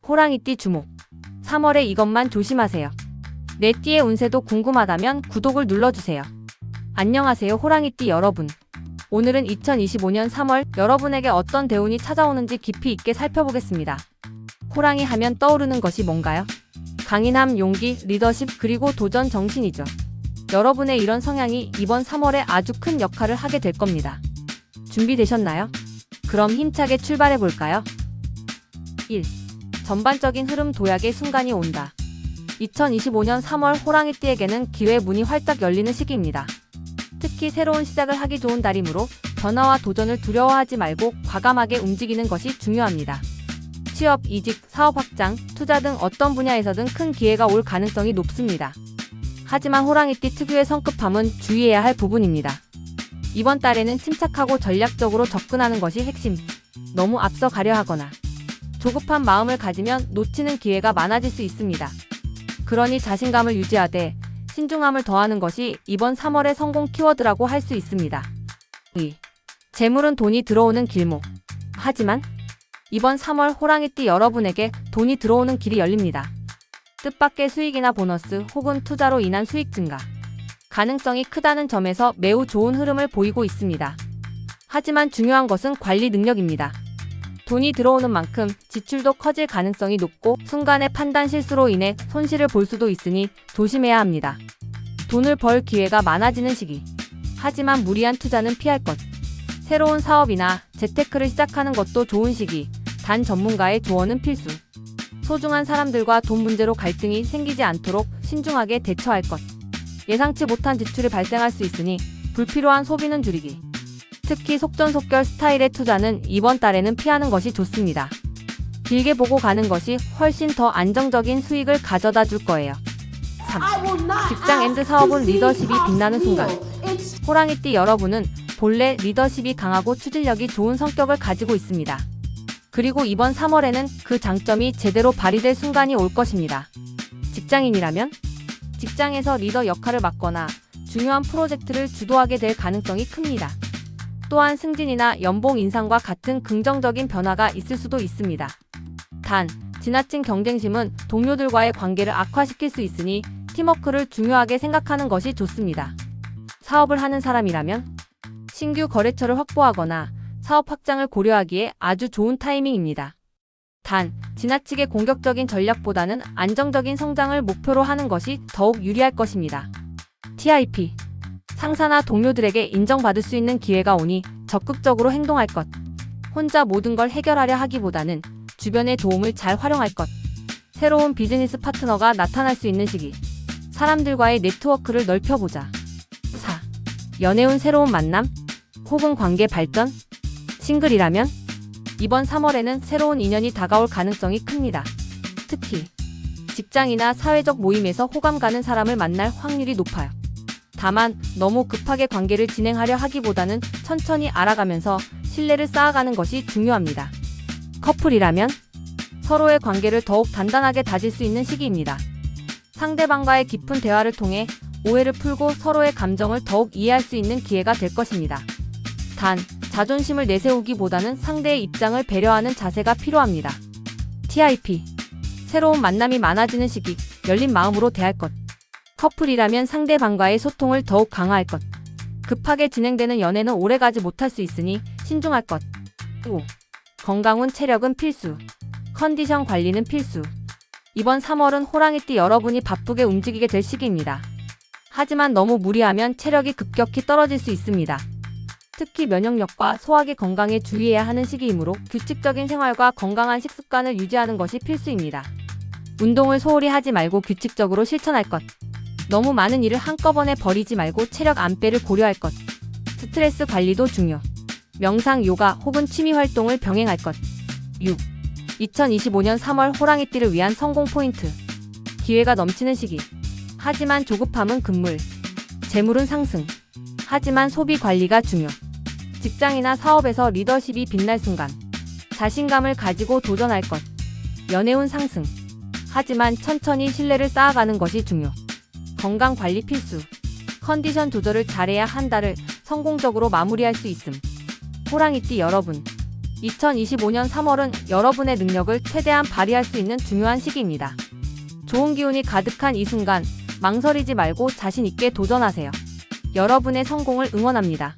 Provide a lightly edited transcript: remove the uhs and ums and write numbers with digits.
호랑이띠 주목. 3월에 이것만 조심하세요. 내 띠의 운세도 궁금하다면 구독을 눌러주세요. 안녕하세요 호랑이띠 여러분. 오늘은 2025년 3월 여러분에게 어떤 대운이 찾아오는지 깊이 있게 살펴보겠습니다. 호랑이 하면 떠오르는 것이 뭔가요? 강인함, 용기, 리더십, 그리고 도전 정신이죠. 여러분의 이런 성향이 이번 3월에 아주 큰 역할을 하게 될 겁니다. 준비되셨나요? 그럼 힘차게 출발해 볼까요? 1. 전반적인 흐름 도약의 순간이 온다. 2025년 3월 호랑이띠에게는 기회 문이 활짝 열리는 시기입니다. 특히 새로운 시작을 하기 좋은 달이므로 변화와 도전을 두려워하지 말고 과감하게 움직이는 것이 중요합니다. 취업, 이직, 사업 확장, 투자 등 어떤 분야에서든 큰 기회가 올 가능성이 높습니다. 하지만 호랑이띠 특유의 성급함은 주의해야 할 부분입니다. 이번 달에는 침착하고 전략적으로 접근하는 것이 핵심. 너무 앞서 가려 하거나 조급한 마음을 가지면 놓치는 기회가 많아질 수 있습니다. 그러니 자신감을 유지하되 신중함을 더하는 것이 이번 3월의 성공 키워드라고 할 수 있습니다. 2. 재물은 돈이 들어오는 길목. 하지만 이번 3월 호랑이띠 여러분에게 돈이 들어오는 길이 열립니다. 뜻밖의 수익이나 보너스 혹은 투자로 인한 수익 증가. 가능성이 크다는 점에서 매우 좋은 흐름을 보이고 있습니다. 하지만 중요한 것은 관리 능력입니다. 돈이 들어오는 만큼 지출도 커질 가능성이 높고 순간의 판단 실수로 인해 손실을 볼 수도 있으니 조심해야 합니다. 돈을 벌 기회가 많아지는 시기. 하지만 무리한 투자는 피할 것. 새로운 사업이나 재테크를 시작하는 것도 좋은 시기. 단 전문가의 조언은 필수. 소중한 사람들과 돈 문제로 갈등이 생기지 않도록 신중하게 대처할 것. 예상치 못한 지출이 발생할 수 있으니 불필요한 소비는 줄이기. 특히 속전속결 스타일의 투자는 이번 달에는 피하는 것이 좋습니다. 길게 보고 가는 것이 훨씬 더 안정적인 수익을 가져다 줄 거예요. 3. 직장 앤드 사업은 리더십이 빛나는 순간. 호랑이띠 여러분은 본래 리더십이 강하고 추진력이 좋은 성격을 가지고 있습니다. 그리고 이번 3월에는 그 장점이 제대로 발휘될 순간이 올 것입니다. 직장인이라면 직장에서 리더 역할을 맡거나 중요한 프로젝트를 주도하게 될 가능성이 큽니다. 또한 승진이나 연봉 인상과 같은 긍정적인 변화가 있을 수도 있습니다. 단, 지나친 경쟁심은 동료들과의 관계를 악화시킬 수 있으니 팀워크를 중요하게 생각하는 것이 좋습니다. 사업을 하는 사람이라면 신규 거래처를 확보하거나 사업 확장을 고려하기에 아주 좋은 타이밍입니다. 단, 지나치게 공격적인 전략보다는 안정적인 성장을 목표로 하는 것이 더욱 유리할 것입니다. TIP. 상사나 동료들에게 인정받을 수 있는 기회가 오니 적극적으로 행동할 것. 혼자 모든 걸 해결하려 하기보다는 주변의 도움을 잘 활용할 것. 새로운 비즈니스 파트너가 나타날 수 있는 시기. 사람들과의 네트워크를 넓혀보자. 4. 연애운 새로운 만남? 혹은 관계 발전? 싱글이라면? 이번 3월에는 새로운 인연이 다가올 가능성이 큽니다. 특히 직장이나 사회적 모임에서 호감 가는 사람을 만날 확률이 높아요. 다만 너무 급하게 관계를 진행하려 하기보다는 천천히 알아가면서 신뢰를 쌓아가는 것이 중요합니다. 커플이라면 서로의 관계를 더욱 단단하게 다질 수 있는 시기입니다. 상대방과의 깊은 대화를 통해 오해를 풀고 서로의 감정을 더욱 이해할 수 있는 기회가 될 것입니다. 단, 자존심을 내세우기보다는 상대의 입장을 배려하는 자세가 필요합니다. TIP. 새로운 만남이 많아지는 시기, 열린 마음으로 대할 것. 커플이라면 상대방과의 소통을 더욱 강화할 것. 급하게 진행되는 연애는 오래가지 못할 수 있으니 신중할 것. 5. 건강운 체력은 필수. 컨디션 관리는 필수. 이번 3월은 호랑이띠 여러분이 바쁘게 움직이게 될 시기입니다. 하지만 너무 무리하면 체력이 급격히 떨어질 수 있습니다. 특히 면역력과 소화기 건강에 주의해야 하는 시기이므로 규칙적인 생활과 건강한 식습관을 유지하는 것이 필수입니다. 운동을 소홀히 하지 말고 규칙적으로 실천할 것. 너무 많은 일을 한꺼번에 버리지 말고 체력 안배를 고려할 것. 스트레스 관리도 중요. 명상, 요가 혹은 취미 활동을 병행할 것. 6. 2025년 3월 호랑이띠를 위한 성공 포인트. 기회가 넘치는 시기. 하지만 조급함은 금물. 재물은 상승. 하지만 소비 관리가 중요. 직장이나 사업에서 리더십이 빛날 순간. 자신감을 가지고 도전할 것. 연애운 상승. 하지만 천천히 신뢰를 쌓아가는 것이 중요. 건강 관리 필수. 컨디션 조절을 잘해야 한 달을 성공적으로 마무리할 수 있음. 호랑이띠 여러분, 2025년 3월은 여러분의 능력을 최대한 발휘할 수 있는 중요한 시기입니다. 좋은 기운이 가득한 이 순간, 망설이지 말고 자신 있게 도전하세요. 여러분의 성공을 응원합니다.